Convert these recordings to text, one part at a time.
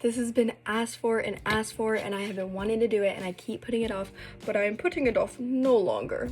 This has been asked for, and I have been wanting to do it, and I keep putting it off, but I am putting it off no longer.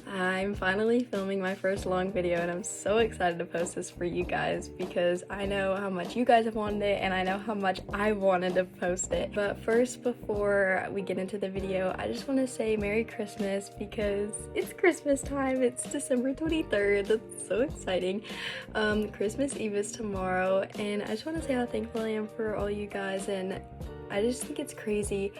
I'm finally filming my first long video, and I'm so excited to post this for you guys because I know how much you guys have wanted it, and I know how much I wanted to post it. But first, before we get into the video, I just want to say Merry Christmas because it's Christmas time. It's December 23rd. That's so exciting. Christmas Eve is tomorrow, and I just want to say how thankful I am for all you guys, and I just think it's crazy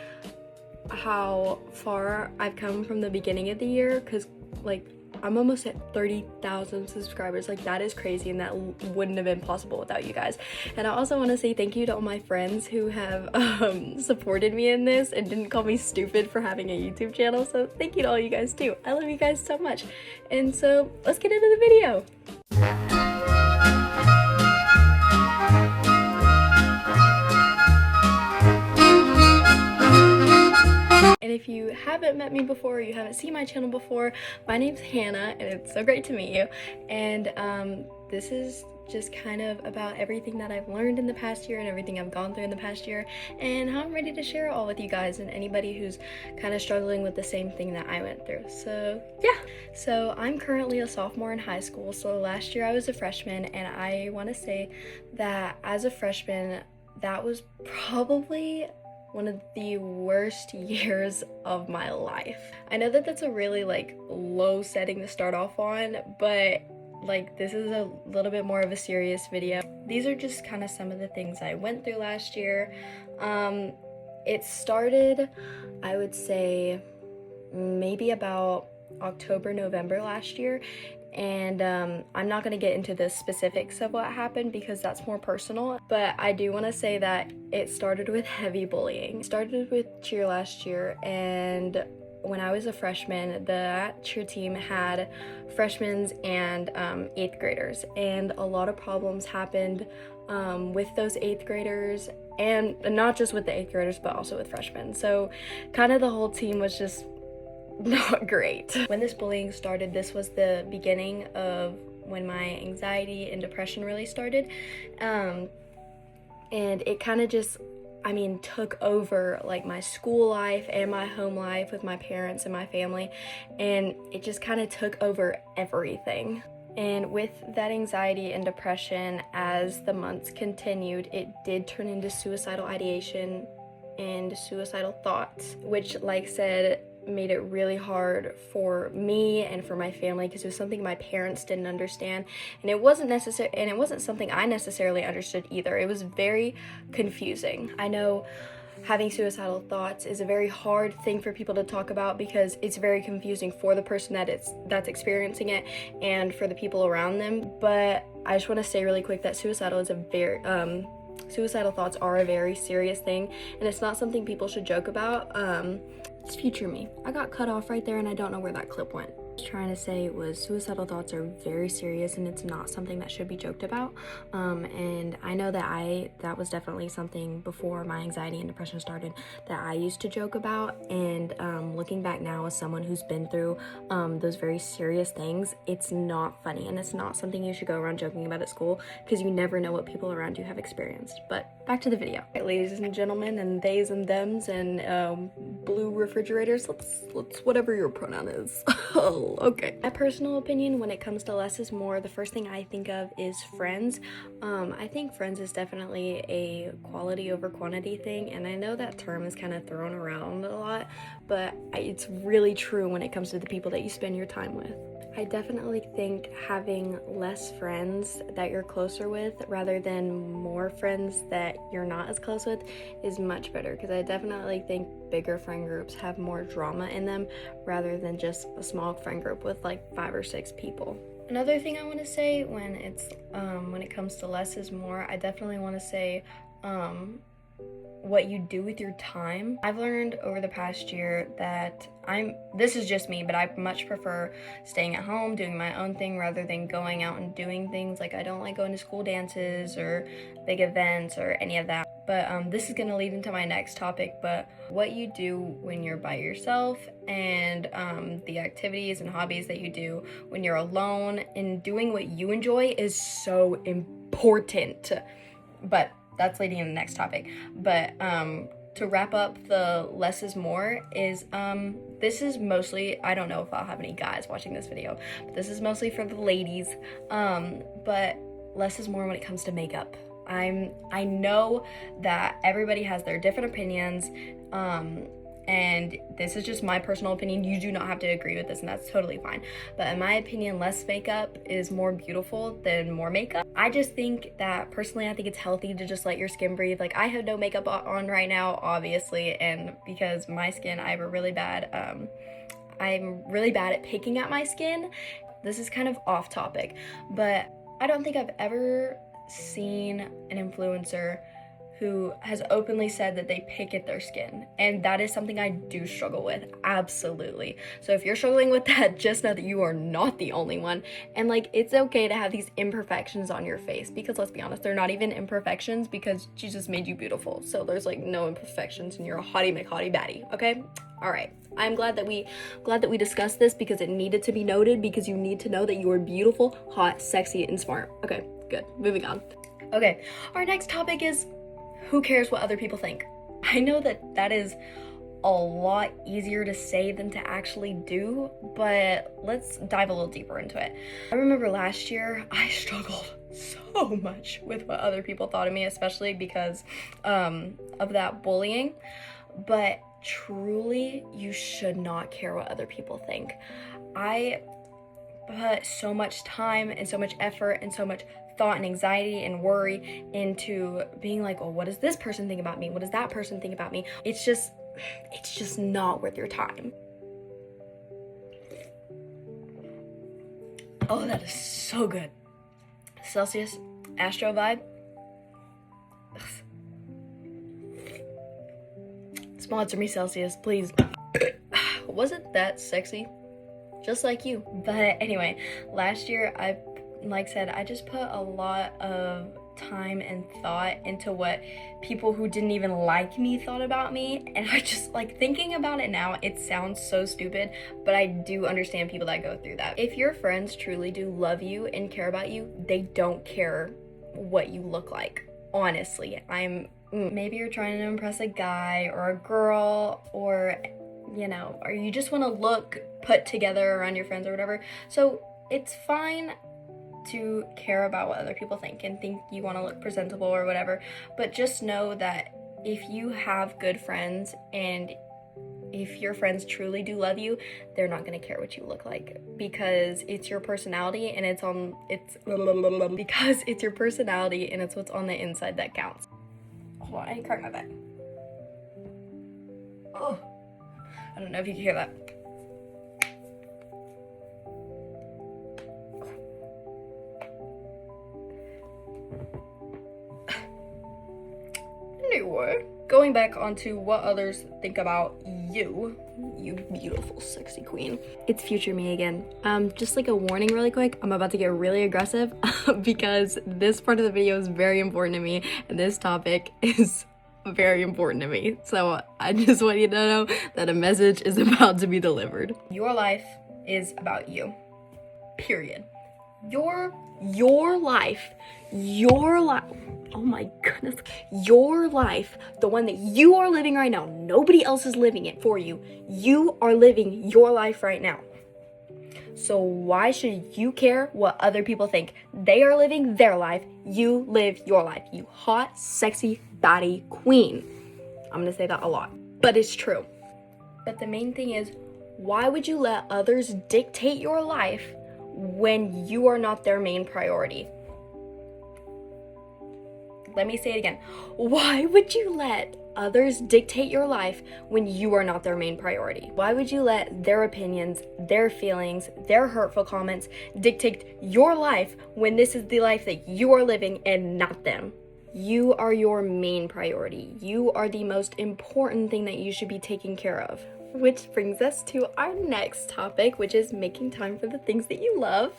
how far I've come from the beginning of the year, because like I'm almost at 30,000 subscribers. Like, that is crazy, and that wouldn't have been possible without you guys. And I also want to say thank you to all my friends who have supported me in this and didn't call me stupid for having a YouTube channel. So thank you to all you guys too. I love you guys so much. And so let's get into the video. And if you haven't met me before, or you haven't seen my channel before, my name's Hannah, and it's so great to meet you. And this is just kind of about everything that I've learned in the past year and everything I've gone through in the past year, and how I'm ready to share it all with you guys and anybody who's kind of struggling with the same thing that I went through. So yeah, so I'm currently a sophomore in high school. So last year I was a freshman, and I want to say that as a freshman, that was probably one of the worst years of my life. I know that that's a really low setting to start off on, but this is a little bit more of a serious video. These are just kind of some of the things I went through last year. It started, I would say, maybe about October, November last year. And I'm not going to get into the specifics of what happened because that's more personal, but I do want to say that it started with heavy bullying. It started with cheer last year, and when I was a freshman, the cheer team had freshmen and 8th graders, and a lot of problems happened with those 8th graders, and not just with the 8th graders, but also with freshmen. So kind of the whole team was just not great. When this bullying started, this was the beginning of when my anxiety and depression really started, and it kind of just, took over my school life and my home life with my parents and my family, and it just kind of took over everything. And with that anxiety and depression, as the months continued, it did turn into suicidal ideation and suicidal thoughts, which, like I said, made it really hard for me and for my family because it was something my parents didn't understand, and it wasn't something I necessarily understood either. It was very confusing. I know having suicidal thoughts is a very hard thing for people to talk about because it's very confusing for the person that's experiencing it and for the people around them. But I just want to say really quick that suicidal thoughts are a very serious thing, and it's not something people should joke about. It's future me. I got cut off right there, and I don't know where that clip went. What I was trying to say was suicidal thoughts are very serious, and it's not something that should be joked about. And I know that was definitely something before my anxiety and depression started that I used to joke about. And looking back now as someone who's been through those very serious things, it's not funny, and it's not something you should go around joking about at school because you never know what people around you have experienced. But back to the video. Right, ladies and gentlemen, and theys and thems, and blue refrigerators, let's whatever your pronoun is. Oh, okay. My personal opinion when it comes to less is more, the first thing I think of is friends. I think friends is definitely a quality over quantity thing, and I know that term is kind of thrown around a lot, but it's really true when it comes to the people that you spend your time with. I definitely think having less friends that you're closer with rather than more friends that you're not as close with is much better, because I definitely think bigger friend groups have more drama in them rather than just a small friend group with 5 or 6 people. Another thing I want to say when it comes to less is more, I definitely want to say what you do with your time. I've learned over the past year that this is just me, but I much prefer staying at home, doing my own thing rather than going out and doing things. I don't like going to school dances or big events or any of that. But this is gonna lead into my next topic, but what you do when you're by yourself, and the activities and hobbies that you do when you're alone and doing what you enjoy is so important. But that's leading into the next topic. But to wrap up the less is more is this is mostly, I don't know if I'll have any guys watching this video, but this is mostly for the ladies. But less is more when it comes to makeup. I know that everybody has their different opinions, and this is just my personal opinion. You do not have to agree with this, and that's totally fine. But in my opinion, less makeup is more beautiful than more makeup. I just think that personally, I think it's healthy to just let your skin breathe. Like, I have no makeup on right now, obviously, and because my skin, I'm really bad at picking at my skin. This is kind of off topic, but I don't think I've ever seen an influencer who has openly said that they pick at their skin, and that is something I do struggle with, absolutely. So if you're struggling with that, just know that you are not the only one, and like, it's okay to have these imperfections on your face, because let's be honest, they're not even imperfections, because Jesus made you beautiful, so there's like no imperfections, and you're a hottie McHottie baddie, okay? All right, I'm glad that we discussed this, because it needed to be noted, because you need to know that you are beautiful, hot, sexy, and smart. Okay, good, moving on. Okay, our next topic is, who cares what other people think? I know that is a lot easier to say than to actually do, but let's dive a little deeper into it. I remember last year, I struggled so much with what other people thought of me, especially because of that bullying. But truly, you should not care what other people think. I put so much time and so much effort and so much thought and anxiety and worry into being like, oh, what does this person think about me? What does that person think about me? It's just not worth your time. Oh, that is so good. Celsius Astro Vibe. Sponsor me, Celsius, please. Wasn't that sexy? Just like you. But anyway, last year, like I said, I just put a lot of time and thought into what people who didn't even like me thought about me, and I just, like, thinking about it now, it sounds so stupid, but I do understand people that go through that. If your friends truly do love you and care about you, they don't care what you look like, honestly. Maybe you're trying to impress a guy or a girl, or, you know, or you just want to look put together around your friends or whatever, so it's fine to care about what other people think and think you want to look presentable or whatever, but just know that if you have good friends and if your friends truly do love you, they're not going to care what you look like, because it's your personality and it's your personality and it's what's on the inside that counts. Hold on, I need to crack my back. Oh, I don't know if you can hear that. Anyway, going back onto what others think about you beautiful, sexy queen. It's future me again. Just like a warning really quick, I'm about to get really aggressive because this part of the video is very important to me, and this topic is very important to me. So I just want you to know that a message is about to be delivered. Your life is about you. Period. Your life, oh my goodness, your life, the one that you are living right now, nobody else is living it for you. You are living your life right now. So why should you care what other people think? They are living their life. You live your life. You hot, sexy, baddie queen. I'm gonna say that a lot, but it's true. But the main thing is, why would you let others dictate your life when you are not their main priority? Let me say it again. Why would you let others dictate your life when you are not their main priority? Why would you let their opinions, their feelings, their hurtful comments dictate your life when this is the life that you are living and not them? You are your main priority. You are the most important thing that you should be taking care of. Which brings us to our next topic, which is making time for the things that you love.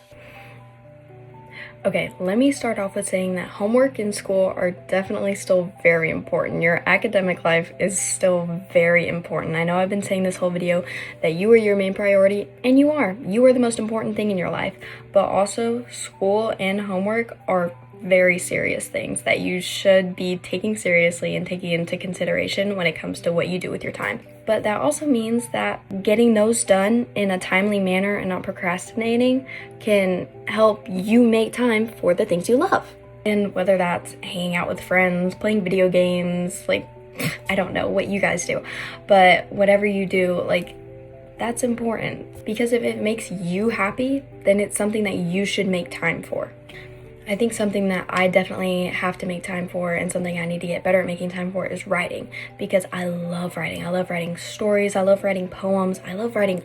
Okay, let me start off with saying that homework and school are definitely still very important. Your academic life is still very important. I know I've been saying this whole video that you are your main priority, and you are. You are the most important thing in your life. But also, school and homework are very serious things that you should be taking seriously and taking into consideration when it comes to what you do with your time. But that also means that getting those done in a timely manner and not procrastinating can help you make time for the things you love. And whether that's hanging out with friends, playing video games, like, I don't know what you guys do, but whatever you do, like, that's important, because if it makes you happy, then it's something that you should make time for. I think something that I definitely have to make time for, and something I need to get better at making time for, is writing, because I love writing. I love writing stories, I love writing poems, I love writing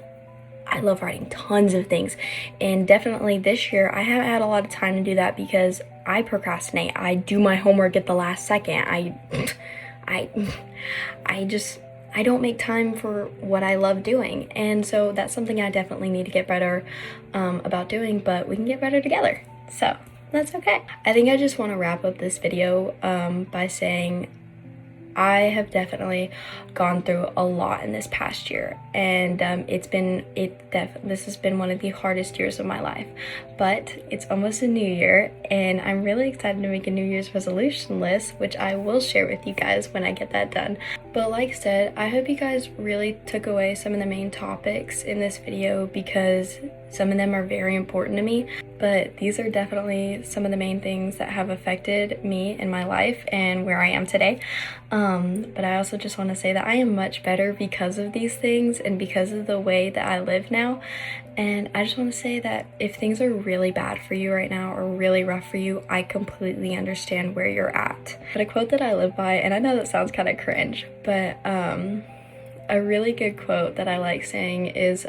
tons of things. And definitely this year I haven't had a lot of time to do that because I procrastinate. I do my homework at the last second. I don't make time for what I love doing. And so that's something I definitely need to get better about doing, but we can get better together. So that's okay. I think I just want to wrap up this video by saying I have definitely gone through a lot in this past year, and this has been one of the hardest years of my life. But it's almost a new year, and I'm really excited to make a New Year's resolution list, which I will share with you guys when I get that done. But like I said, I hope you guys really took away some of the main topics in this video, because some of them are very important to me, but these are definitely some of the main things that have affected me in my life and where I am today. But I also just want to say that I am much better because of these things and because of the way that I live now. And I just want to say that if things are really bad for you right now or really rough for you, I completely understand where you're at. But a quote that I live by, and I know that sounds kind of cringe, but a really good quote that I like saying is,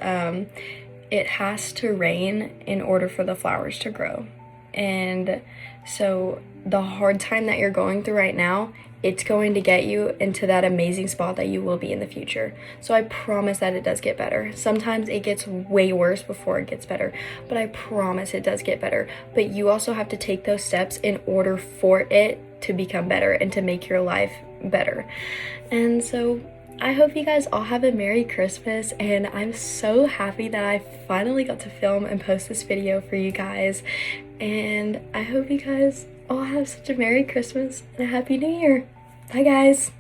it has to rain in order for the flowers to grow. And so the hard time that you're going through right now, it's going to get you into that amazing spot that you will be in the future. So I promise that it does get better. Sometimes it gets way worse before it gets better, but I promise it does get better. But you also have to take those steps in order for it to become better and to make your life better. And so I hope you guys all have a Merry Christmas, and I'm so happy that I finally got to film and post this video for you guys. And I hope you guys all have such a Merry Christmas and a Happy New Year. Bye guys!